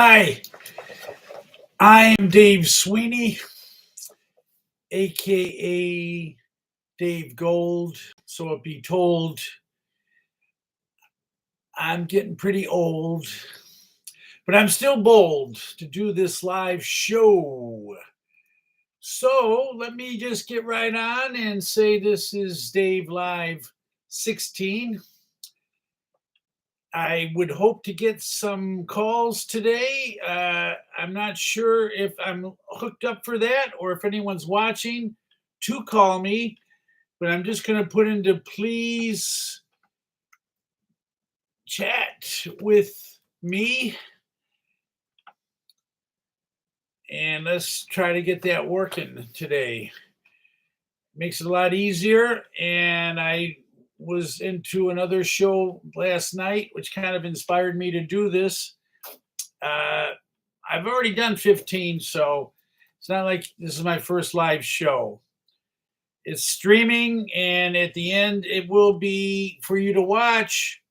Hi, I am Dave Sweeney, aka Dave Gold. So it be told, I'm getting pretty old, but I'm still bold to do this live show. So let me just get right on and say this is Dave Live 16. I would hope to get some calls today. I'm not sure if I'm hooked up for that or if anyone's watching to call me, but I'm just going to put into please chat with me and let's try to get that working today. Makes it a lot easier. And I was into another show last night, which kind of inspired me to do this. I've already done 15, so it's not like this is my first live show. It's streaming, and at the end, it will be for you to watch.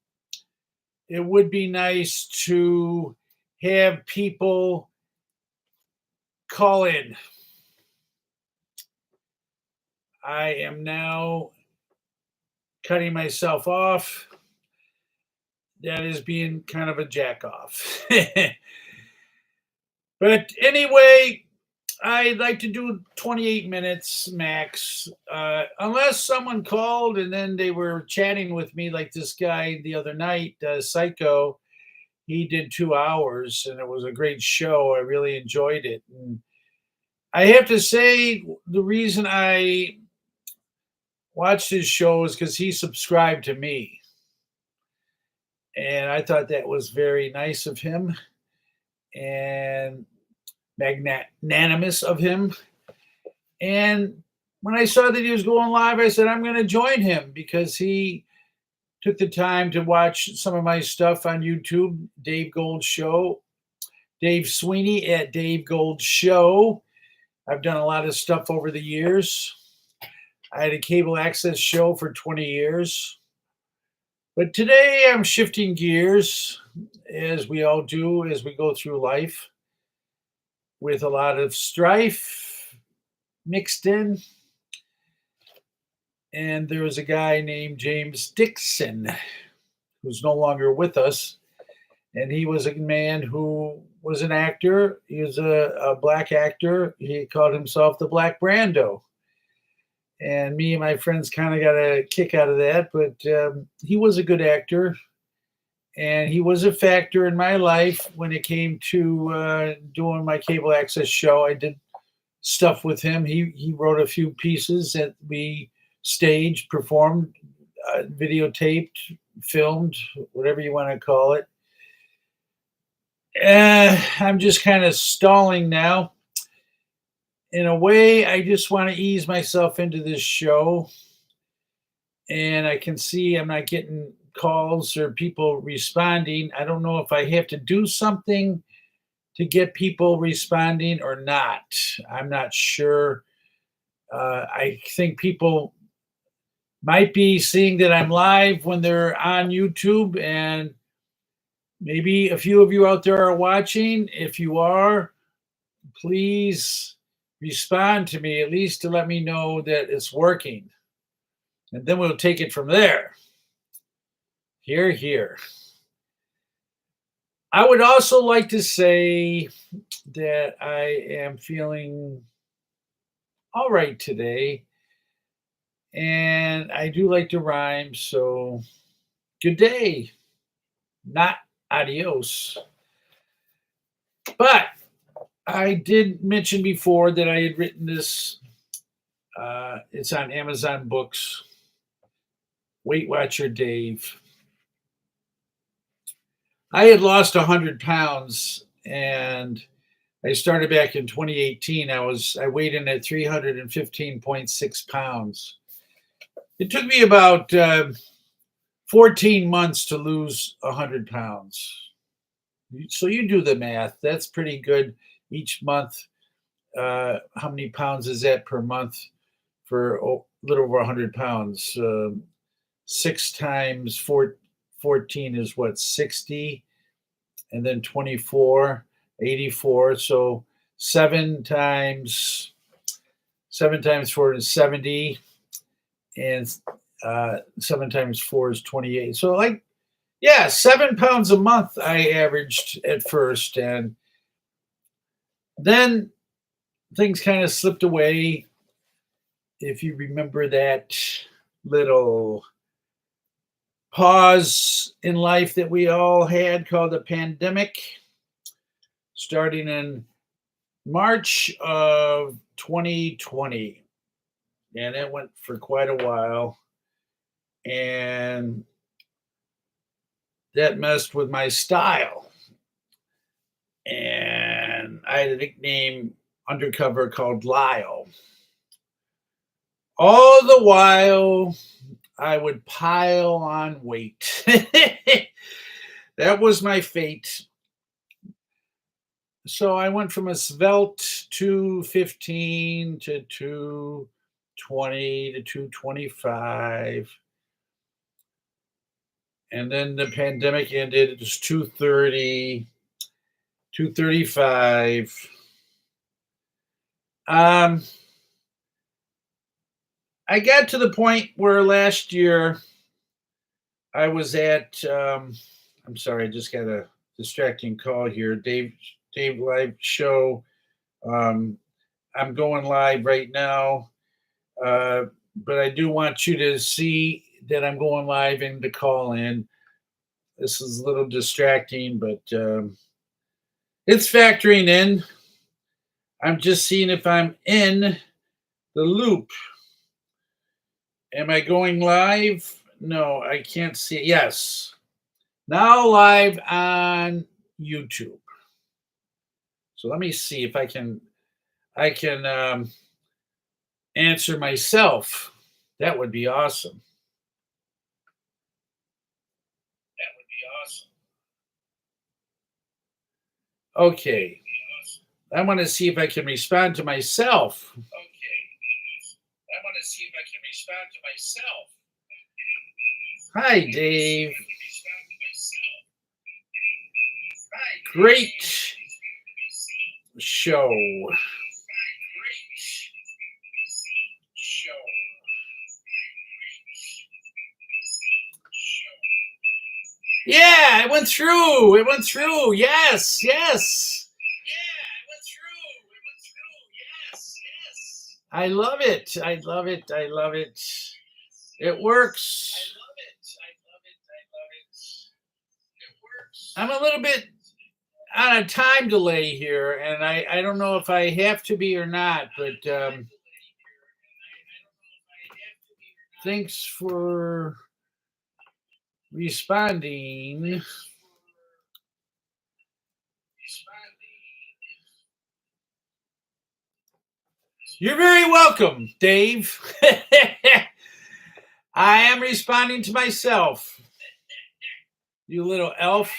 It would be nice to have people call in. I am now cutting myself off. That is being kind of a jack off. But anyway, I'd like to do 28 minutes max, unless someone called and then they were chatting with me, like this guy the other night, Psycho. He did 2 hours, and it was a great show. I really enjoyed it. And I have to say, the reason I watched his show is because he subscribed to me, and I thought that was very nice of him and magnanimous of him. And when I saw that he was going live, I said, I'm going to join him because he took the time to watch some of my stuff on YouTube, Dave Gold Show, Dave Sweeney at Dave Gold Show. I've done a lot of stuff over the years. I had a cable access show for 20 years. But today I'm shifting gears, as we all do as we go through life, with a lot of strife mixed in. And there was a guy named James Dixon who's no longer with us. And he was a man who was an actor. He was a black actor. He called himself the Black Brando. And me and my friends kind of got a kick out of that. But he was a good actor. And he was a factor in my life when it came to doing my cable access show. I did stuff with him. He wrote a few pieces that we staged, performed, videotaped, filmed, whatever you want to call it. I'm just kind of stalling now. In a way, I just want to ease myself into this show. And I can see I'm not getting calls or people responding. I don't know if I have to do something to get people responding or not. I'm not sure. I think people might be seeing that I'm live when they're on YouTube, and maybe a few of you out there are watching. If you are, please respond to me, at least to let me know that it's working. And then we'll take it from there. Here, here. I would also like to say that I am feeling all right today. And I do like to rhyme, so good day, not adios. But I did mention before that I had written this. It's on Amazon Books. Weight Watcher Dave. I had lost 100 pounds, and I started back in 2018. I weighed in at 315.6 pounds. It took me about 14 months to lose 100 pounds. So you do the math. That's pretty good each month. How many pounds is that per month for a little over 100 pounds? 6 times 14 is what, 60? And then 24. 84. So 7 times 4 is 70, and 7 times 4 is 28. So like, yeah, 7 pounds a month I averaged at first, and then things kind of slipped away. If you remember that little pause in life that we all had called a pandemic, starting in March of 2020. And it went for quite a while. And that messed with my style. And I had a nickname undercover called Lyle. All the while, I would pile on weight. That was my fate. So I went from a svelte 215 to 220 to 225. And then the pandemic ended. It was 230, 235. I got to the point where last year I was at, I'm sorry, I just got a distracting call here. Dave live show. I'm going live right now, but I do want you to see that I'm going live and to call in. This is a little distracting, but it's factoring in. I'm just seeing if I'm in the loop. Am I going live? No, I can't see it. Yes. Now live on YouTube. So let me see if I can answer myself. That would be awesome. That would be awesome. Okay. I want to see if I can respond to myself. Okay. I want to see if I can respond to myself. Hi, Dave. Great show. Yeah, it went through. It went through. Yes, yes. I love it. I love it. I love it. It works. I'm a little bit on a time delay here, and I don't know if I have to be or not, but thanks for responding. You're very welcome, Dave. I am responding to myself. You little elf.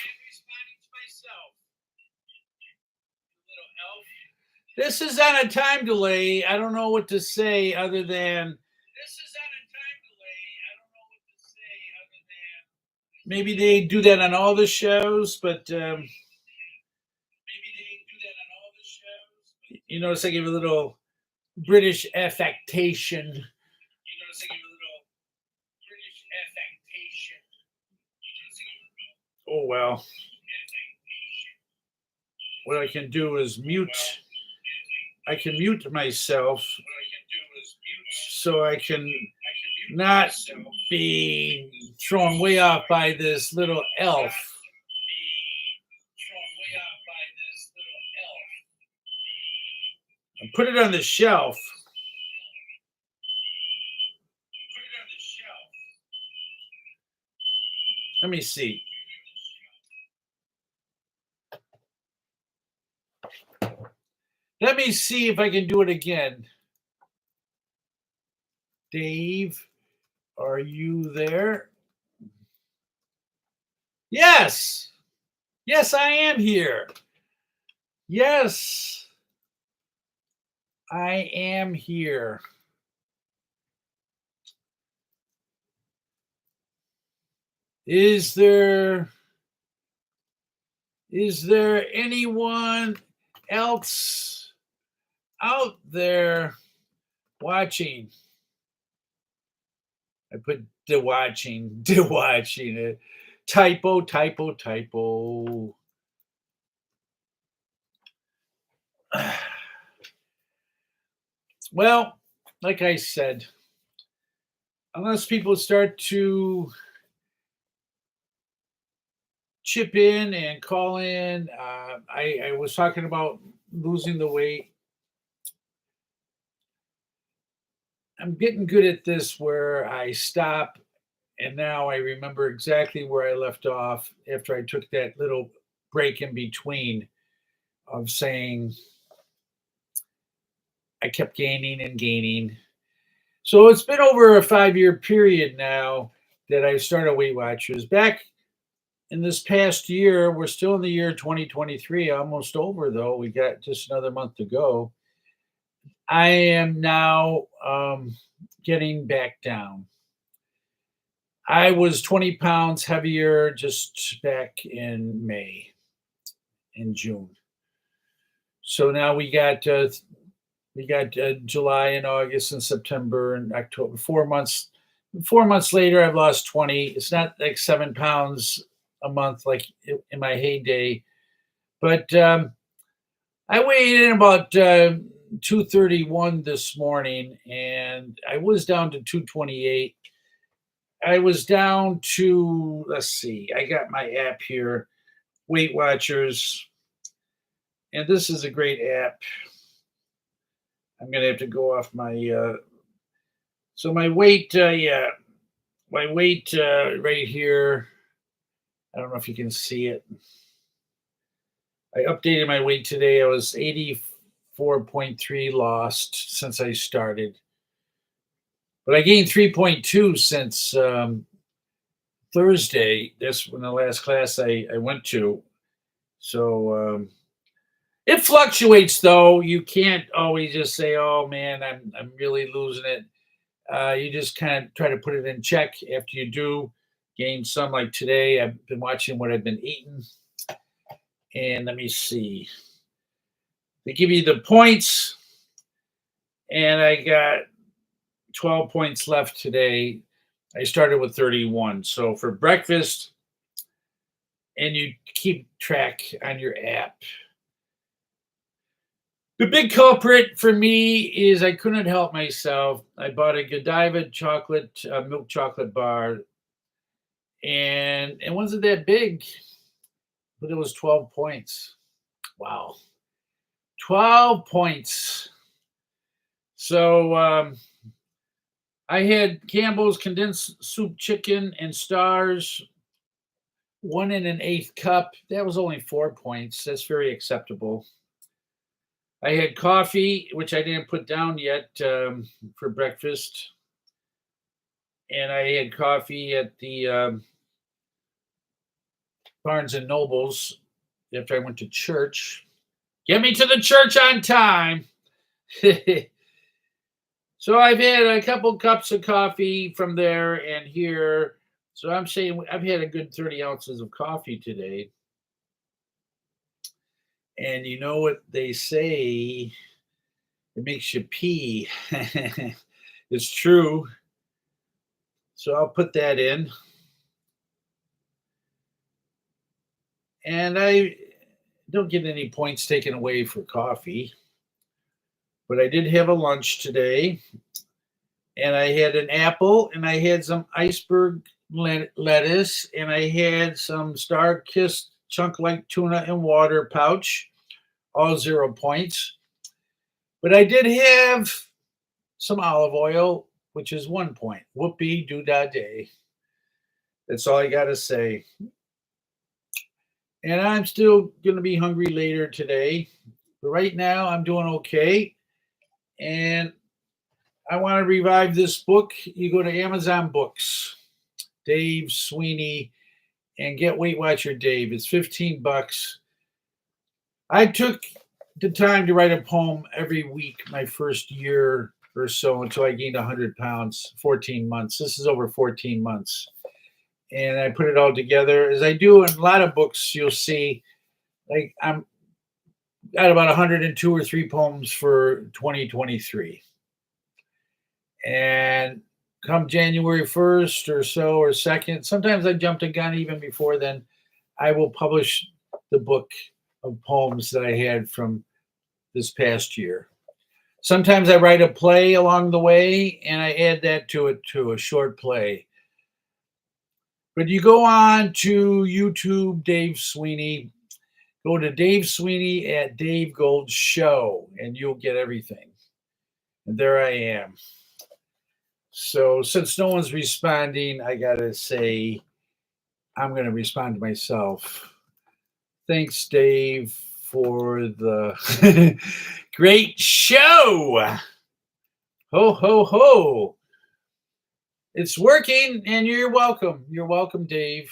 This is on a time delay. I don't know what to say other than maybe they do that on all the shows, but you notice I give a little British affectation. Oh, well. What I can do is mute. I can mute myself so I can not be thrown way off by this little elf. And put it on the shelf. Let me see. Let me see if I can do it again. Dave, are you there? Yes. Yes, I am here. Yes, I am here. Is there Is there anyone else out there watching? I put the watching, the watching it. Typo, typo, typo. Well, like I said, unless people start to chip in and call in, I was talking about losing the weight. I'm getting good at this where I stop and now I remember exactly where I left off after I took that little break in between of saying I kept gaining and gaining. So it's been over a 5 year period now that I started Weight Watchers. Back in this past year, we're still in the year 2023, almost over though. We got just another month to go. I am now getting back down. I was 20 pounds heavier just back in May and June. So now we got July and August and September and October. 4 months. 4 months later, I've lost 20. It's not like 7 pounds a month like in my heyday, but I weighed in about 231 this morning, and I was down to 228. I was down to, let's see, I got my app here, Weight Watchers, and this is a great app. I'm gonna have to go off my so my weight, yeah, my weight right here. I don't know if you can see it. I updated my weight today. I was 84.3 lost since I started, but I gained 3.2 since Thursday. That's when the last class I went to. So it fluctuates, though. You can't always just say, "Oh man, I'm really losing it." You just kind of try to put it in check after you do gain some. Like today, I've been watching what I've been eating, and let me see. They give you the points, and I got 12 points left today. I started with 31. So for breakfast, and you keep track on your app. The big culprit for me is I couldn't help myself. I bought a Godiva chocolate, milk chocolate bar, and it wasn't that big, but it was 12 points. Wow. 12 points. So I had Campbell's condensed soup chicken and stars, 1 1/8 cup. That was only 4 points. That's very acceptable. I had coffee, which I didn't put down yet for breakfast. And I had coffee at the Barnes and Nobles after I went to church. Get me to the church on time. So I've had a couple cups of coffee from there and here. So I'm saying I've had a good 30 ounces of coffee today. And you know what they say? It makes you pee. It's true. So I'll put that in. And I don't get any points taken away for coffee. But I did have a lunch today. And I had an apple and I had some iceberg lettuce and I had some star kissed chunk like tuna and water pouch, all 0 points. But I did have some olive oil, which is 1 point. Whoopee doo dah day. That's all I got to say. And I'm still going to be hungry later today. But right now, I'm doing okay. And I want to revive this book. You go to Amazon Books, Dave Sweeney, and get Weight Watcher Dave. It's $15. I took the time to write a poem every week my first year or so until I gained 100 pounds, 14 months. This is over 14 months. And I put it all together. As I do in a lot of books, you'll see like I'm got about 102 or 3 poems for 2023. And come January 1st or so or 2nd, sometimes I jumped a gun even before then, I will publish the book of poems that I had from this past year. Sometimes I write a play along the way and I add that to it too, a short play. But you go on to YouTube, Dave Sweeney, go to Dave Sweeney at Dave Gold Show, and you'll get everything. And there I am. So since no one's responding, I gotta say I'm gonna respond to myself. Thanks, Dave, for the great show. Ho ho ho. It's working, and you're welcome. You're welcome, Dave.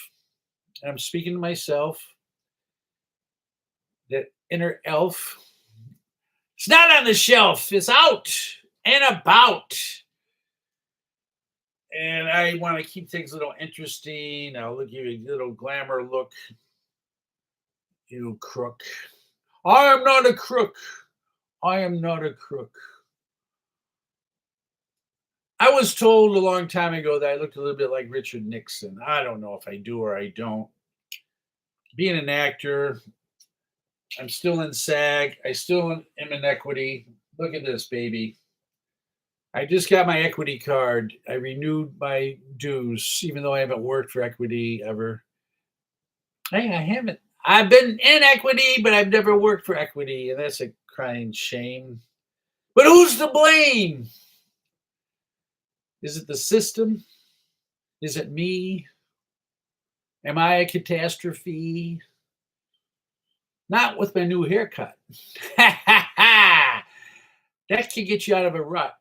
I'm speaking to myself. That inner elf. It's not on the shelf. It's out and about. And I want to keep things a little interesting. I'll give you a little glamour look. You crook. I am not a crook. I am not a crook. I was told a long time ago that I looked a little bit like Richard Nixon. I don't know if I do or I don't. Being an actor, I'm still in SAG. I still am in equity. Look at this, baby. I just got my equity card. I renewed my dues, even though I haven't worked for equity ever. Hey, I haven't. I've been in equity, but I've never worked for equity, and that's a crying shame. But who's to blame? Is it the system? Is it me? Am I a catastrophe? Not with my new haircut. That can get you out of a rut.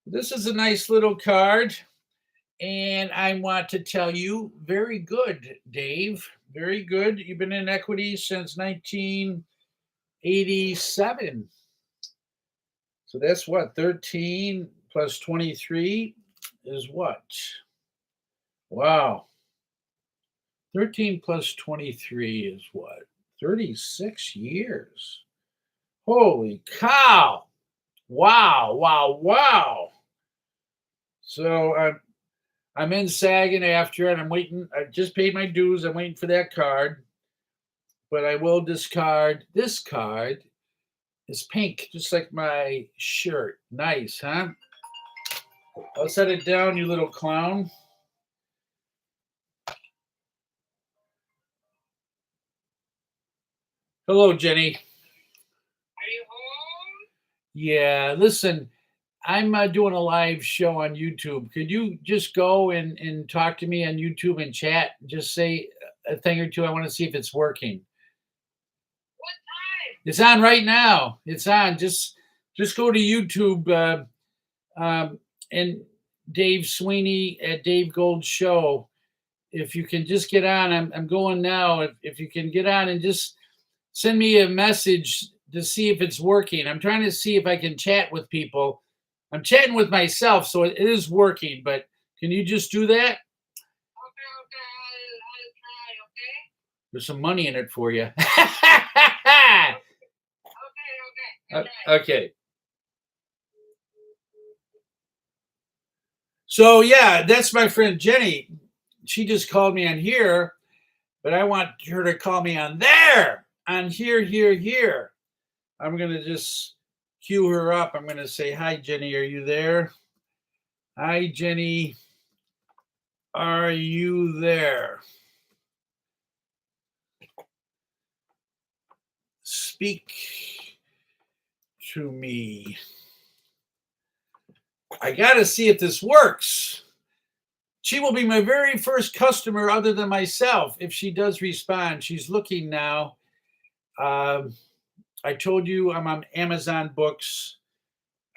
This is a nice little card. And I want to tell you, very good, Dave. Very good. You've been in equity since 1987. So that's what? 13 plus 23 is what? Wow. 13 plus 23 is what? 36 years. Holy cow. Wow, wow, wow. So I'm in SAG and after, and I'm waiting. I just paid my dues. I'm waiting for that card. But I will discard this card. It's pink, just like my shirt. Nice, huh? I'll set it down, you little clown. Hello, Jenny. Are you home? Yeah, listen, I'm doing a live show on YouTube. Could you just go and talk to me on YouTube and chat? Just say a thing or two. I want to see if it's working. What time? It's on right now. It's on. Just go to YouTube and Dave Sweeney at Dave Gold Show. If you can just get on, I'm going now. If you can get on and just send me a message to see if it's working. I'm trying to see if I can chat with people. I'm chatting with myself, so it is working. But can you just do that? Okay, I'll try, okay? There's some money in it for you. Okay. Okay. So yeah, that's my friend Jenny. She just called me on here, but I want her to call me on there, on here. I'm gonna just cue her up. I'm gonna say, "Hi, Jenny. Are you there? Hi, Jenny. Are you there? Speak to me." I gotta see if this works. She will be my very first customer other than myself if she does respond. She's looking now. I told you I'm on Amazon Books.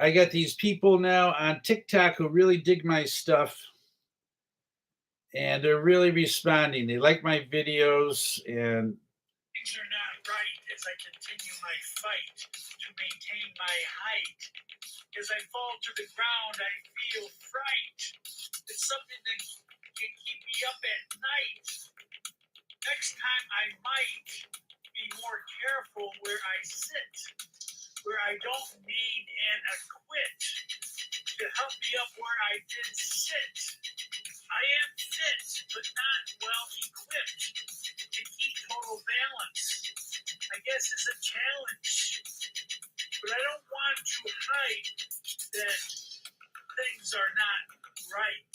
I got these people now on TikTok who really dig my stuff. And they're really responding. They like my videos, and things are not right as I continue my fight to maintain my height. As I fall to the ground, I feel fright. It's something that can keep me up at night. Next time I might be be more careful where I sit, where I don't need an acquit to help me up where I did sit. I am fit, but not well equipped to keep total balance. I guess it's a challenge, but I don't want to hide that things are not right.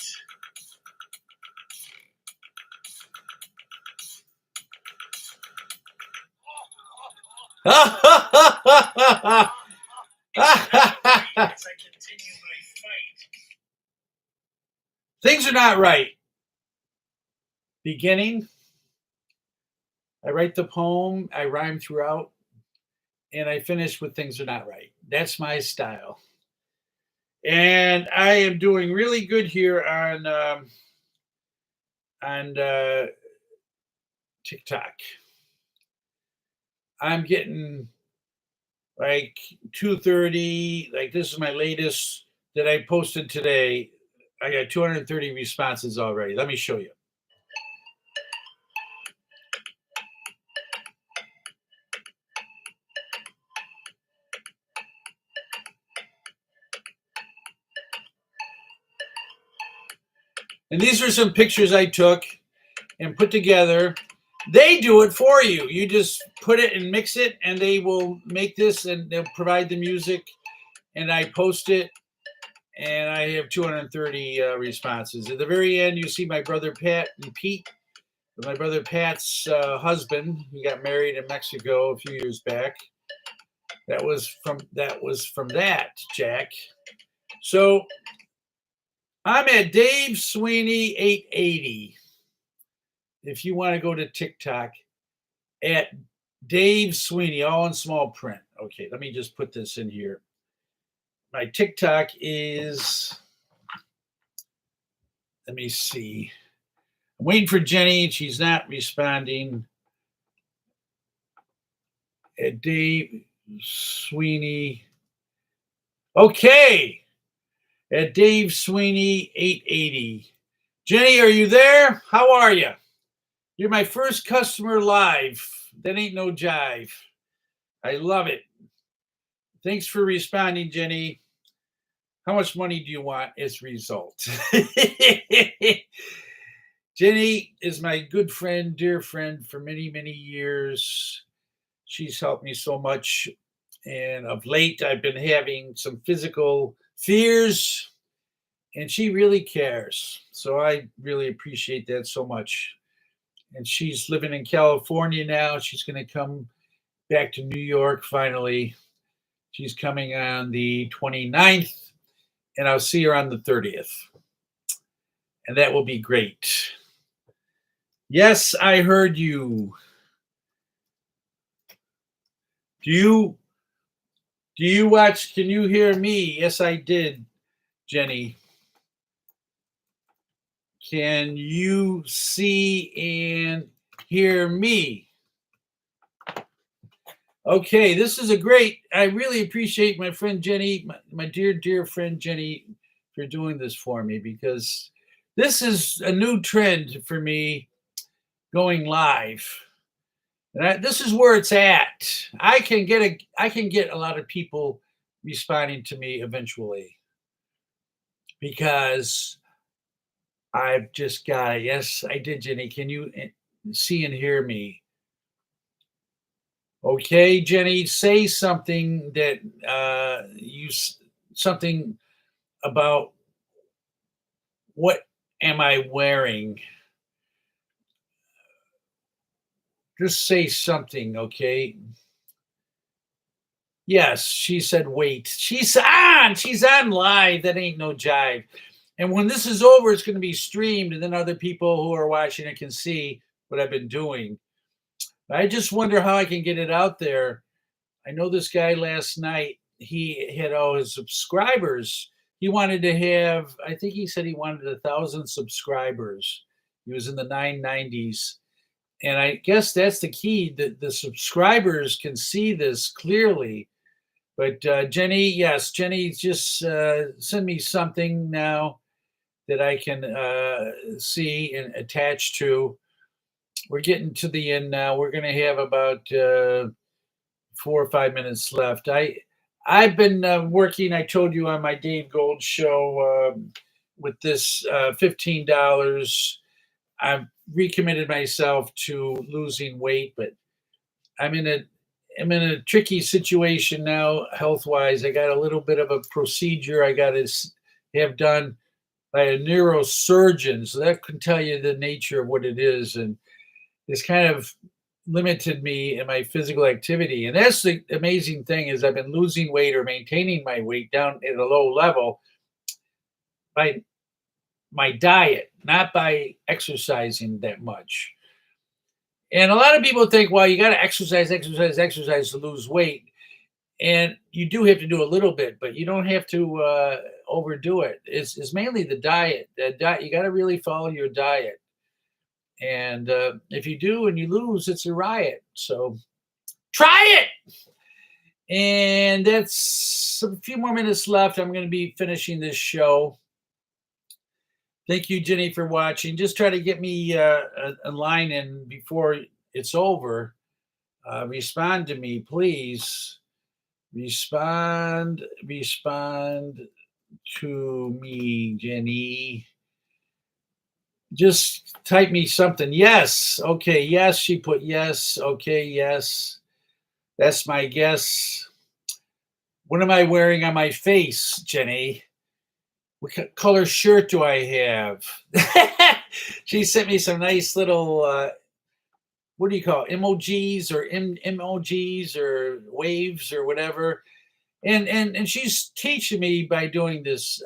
As I continue my fight. Things are not right. Beginning, I write the poem, I rhyme throughout, and I finish with things are not right. That's my style. And I am doing really good here on TikTok. I'm getting like 230. Like this is my latest that I posted today. I got 230 responses already. Let me show you. And these are some pictures I took and put together. They do it for you. You just put it and mix it, and they will make this, and they'll provide the music, and I post it, and I have 230 responses. At the very end, you see my brother Pat and Pete. My brother Pat's husband. He got married in Mexico a few years back. That was from that, Jack. So I'm at Dave Sweeney 880. If you want to go to TikTok, at Dave Sweeney, all in small print. Okay, let me just put this in here. My TikTok is, let me see. I'm waiting for Jenny. She's not responding. At Dave Sweeney. Okay. At Dave Sweeney 880. Jenny, are you there? How are you? You're my first customer live. That ain't no jive. I love it. Thanks for responding, Jenny. How much money do you want as a result? Jenny is my good friend, dear friend for many, many years. She's helped me so much. And of late, I've been having some physical fears, and she really cares. So I really appreciate that so much. And she's living in California now. She's going to come back to New York finally. She's coming on the 29th, and I'll see her on the 30th. And that will be great. Yes, I heard you. Do you watch? Can you hear me? Yes, I did, Jenny. Can you see and hear me? Okay, this is I really appreciate my friend Jenny, my dear, dear friend Jenny, for doing this for me, because this is a new trend for me, going live. And this is where it's at. I can get a lot of people responding to me eventually, because I've just got, yes, I did, Jenny. Can you see and hear me? Okay, Jenny, say something that something about what am I wearing? Just say something, okay? Yes, she said wait. She's on live. That ain't no jive. And when this is over, it's going to be streamed, and then other people who are watching it can see what I've been doing. I just wonder how I can get it out there. I know this guy last night, he had all his subscribers. He wanted to have, I think he said he wanted 1,000 subscribers. He was in the 990s. And I guess that's the key, that the subscribers can see this clearly. But Jenny, yes, Jenny, just send me something now that I can see and attach to. we're getting to the end now. We're going to have about 4 or 5 minutes left. I've been working. I told you on my Dave Gold show with this $15. I've recommitted myself to losing weight, but I'm in a tricky situation now, health wise. I got a little bit of a procedure I got to have done by a neurosurgeon, so that can tell you the nature of what it is, and it's kind of limited me in my physical activity. And that's the amazing thing is I've been losing weight or maintaining my weight down at a low level by my diet, not by exercising that much. And a lot of people think, well, you got to exercise to lose weight. And you do have to do a little bit, but you don't have to overdo it. It's mainly the diet. You got to really follow your diet. And if you do and you lose, it's a riot. So try it. And that's a few more minutes left. I'm going to be finishing this show. Thank you, Jenny, for watching. Just try to get me a line in before it's over. Respond to me, please. Respond to me, Jenny. Just type me something. Yes. Okay. Yes. She put yes. Okay. Yes. That's my guess. What am I wearing on my face, Jenny? What color shirt do I have? She sent me some nice little, what do you call it? Emojis or emojis or waves or whatever. And she's teaching me by doing this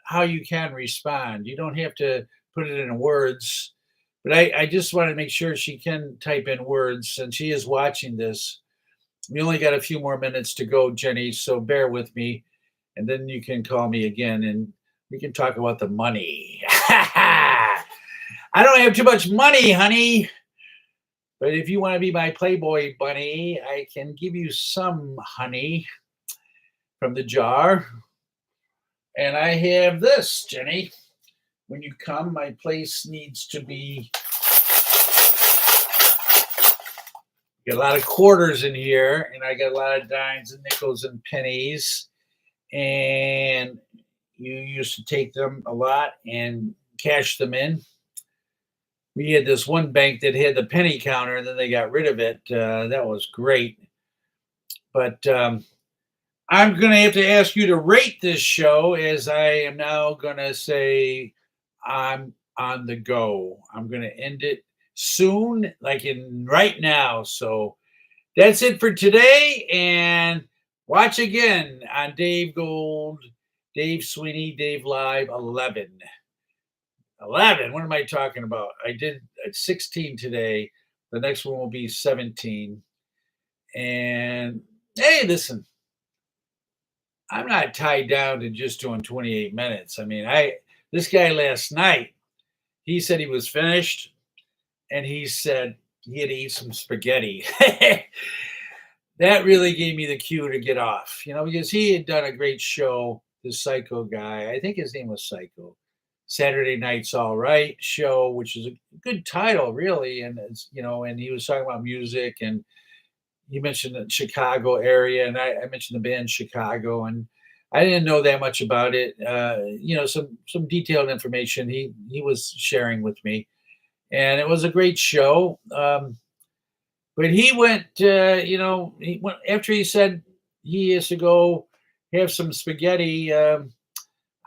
how you can respond. You don't have to put it in words, but I just want to make sure she can type in words, and she is watching this. We only got a few more minutes to go, Jenny, so bear with me, and then you can call me again, and we can talk about the money. I don't have too much money, honey, but if you want to be my Playboy bunny, I can give you some honey from the jar. And I have this, Jenny. When you come, my place needs to be. Got a lot of quarters in here, and I got a lot of dimes and nickels and pennies. And you used to take them a lot and cash them in. We had this one bank that had the penny counter, and then they got rid of it. That was great. But I'm going to have to ask you to rate this show, as I am now going to say I'm on the go. I'm going to end it soon, like in right now. So that's it for today. And watch again on Dave Gold, Dave Sweeney, Dave Live 11. 11. What am I talking about? I did 16 today. The next one will be 17. And hey, listen, I'm not tied down to just doing 28 minutes. I mean, this guy last night, he said he was finished, and he said he had to eat some spaghetti. That really gave me the cue to get off, because he had done a great show, the Psycho guy. I think his name was Psycho. Saturday Night's All Right show, which is a good title, really. And and he was talking about music, and he mentioned the Chicago area, and I mentioned the band Chicago, and I didn't know that much about it. Some detailed information he was sharing with me, and it was a great show. But he went, he went after he said he has to go have some spaghetti.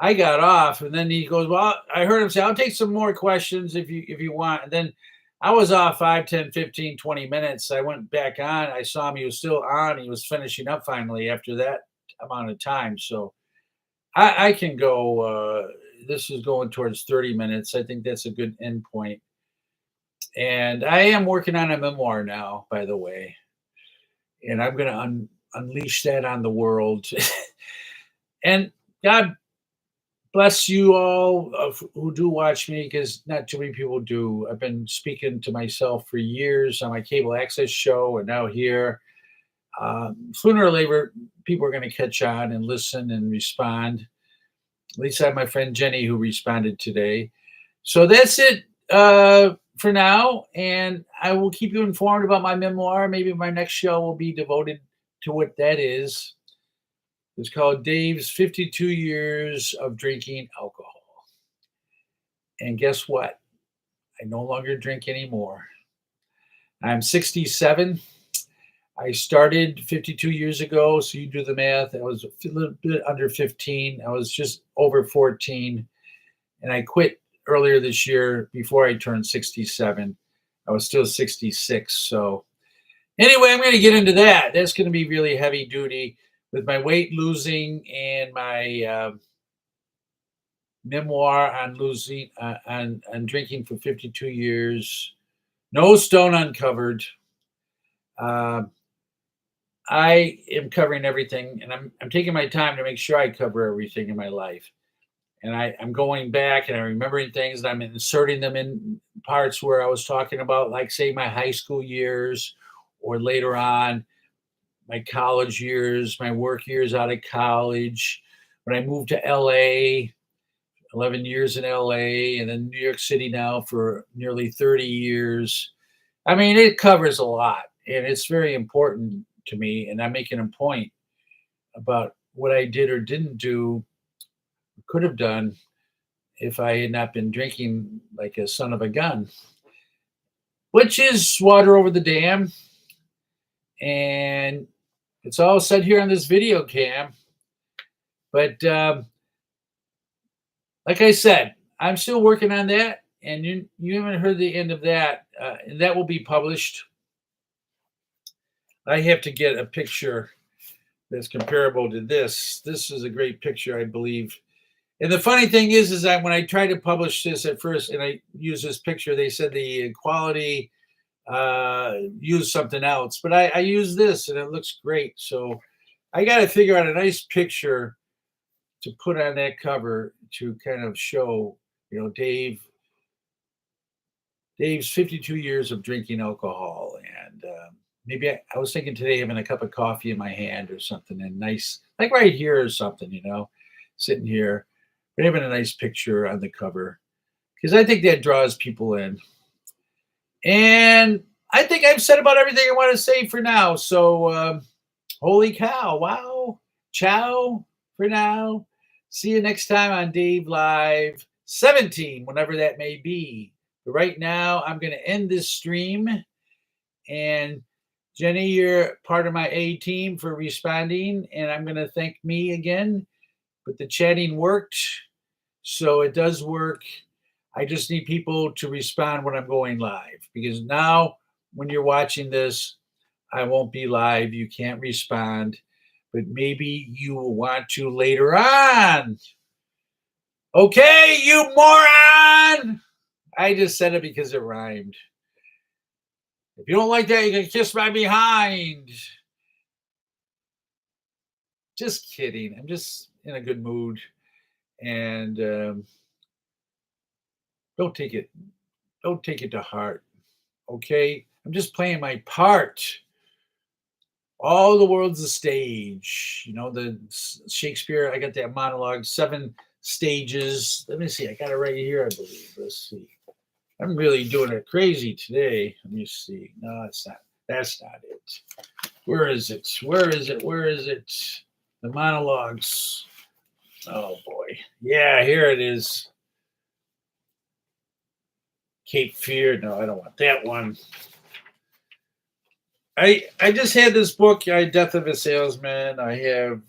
I got off, and then he goes, well, I heard him say, I'll take some more questions if you want. And then I was off 5, 10, 15, 20 minutes. I went back on. I saw him. He was still on. He was finishing up finally after that amount of time. So I can go. This is going towards 30 minutes. I think that's a good end point. And I am working on a memoir now, by the way. And I'm going to unleash that on the world. And God bless you all who do watch me, because not too many people do. I've been speaking to myself for years on my cable access show, and now here. Sooner or later, people are going to catch on and listen and respond. At least I have my friend Jenny who responded today. So that's it. for now, and I will keep you informed about my memoir. Maybe my next show will be devoted to what that is. It's called Dave's 52 Years of Drinking Alcohol. And guess what? I no longer drink anymore. I'm 67. I started 52 years ago, so you do the math. I was a little bit under 15. I was just over 14, and I quit earlier this year before I turned 67. I was still 66. So anyway, I'm going to get into that. That's going to be really heavy duty with my weight losing and my memoir on losing on drinking for 52 years. No stone uncovered. I am covering everything, and I'm taking my time to make sure I cover everything in my life. And I'm going back and I'm remembering things, and I'm inserting them in parts where I was talking about, like, say, my high school years, or later on, my college years, my work years out of college. When I moved to LA, 11 years in LA, and then New York City now for nearly 30 years. I mean, it covers a lot, and it's very important to me. And I'm making a point about what I did or didn't do, could have done, if I had not been drinking like a son of a gun, which is water over the dam. And it's all said here on this video cam. But like I said, I'm still working on that. And you haven't heard the end of that. And that will be published. I have to get a picture that's comparable to this. This is a great picture, I believe. And the funny thing is that when I tried to publish this at first, and I used this picture, they said the quality used something else, but I used this, and it looks great. So I got to figure out a nice picture to put on that cover to kind of show, Dave's 52 years of drinking alcohol. And maybe I was thinking today having a cup of coffee in my hand or something, and nice, like right here or something, sitting here, but having a nice picture on the cover, because I think that draws people in. And I think I've said about everything I want to say for now. So, holy cow. Wow. Ciao for now. See you next time on Dave Live 17, whenever that may be. But right now, I'm going to end this stream. And Jenny, you're part of my A team for responding. And I'm going to thank me again. But the chatting worked. So it does work. I just need people to respond when I'm going live. Because now, when you're watching this, I won't be live. You can't respond. But maybe you will want to later on. Okay, you moron! I just said it because it rhymed. If you don't like that, you can kiss my behind. Just kidding. I'm just in a good mood. And don't take it to heart. Okay? I'm just playing my part. All the world's a stage. The Shakespeare, I got that monologue, 7 stages. Let me see. I got it right here, I believe. Let's see. I'm really doing it crazy today. Let me see. No, it's not. That's not it. Where is it? Where is it? Where is it? The monologues. Oh, boy. Yeah, here it is. Cape Fear. No, I don't want that one. I just had this book, Death of a Salesman. I have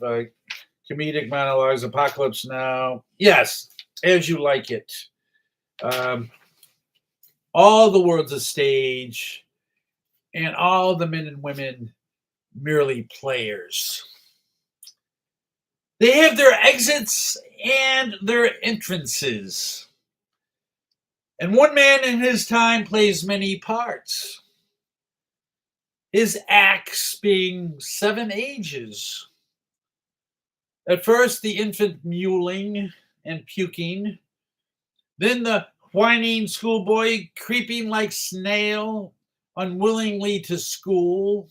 comedic monologues, Apocalypse Now. Yes, as you like it. All the world's a stage, and all the men and women merely players. They have their exits and their entrances. And one man in his time plays many parts. His acts being 7 ages. At first, the infant mewling and puking. Then the whining schoolboy creeping like snail, unwillingly to school.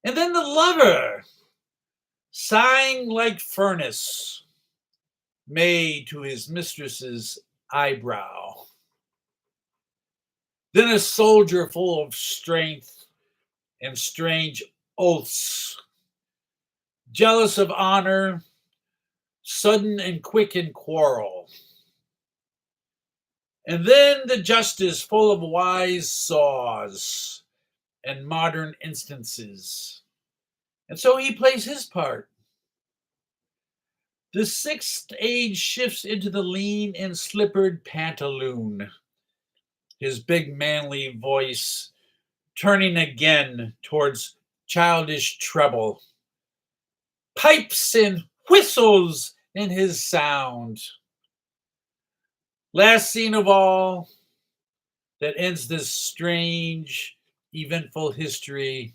And then the lover, sighing like furnace, made to his mistress's eyebrow. Then a soldier full of strength and strange oaths, jealous of honor, sudden and quick in quarrel. And then the justice full of wise saws and modern instances. And so he plays his part. The sixth age shifts into the lean and slippered pantaloon, his big manly voice turning again towards childish treble, pipes and whistles in his sound. Last scene of all that ends this strange, eventful history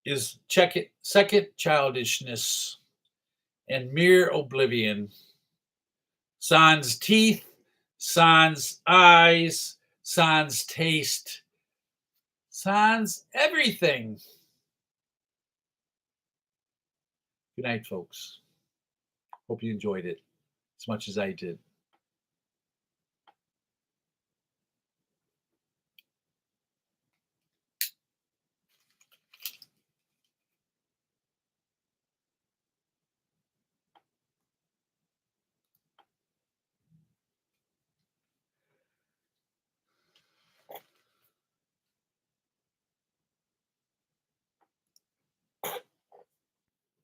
is second childishness and mere oblivion. Sans teeth, sans eyes, sans taste, sans everything. Good night, folks. Hope you enjoyed it as much as I did.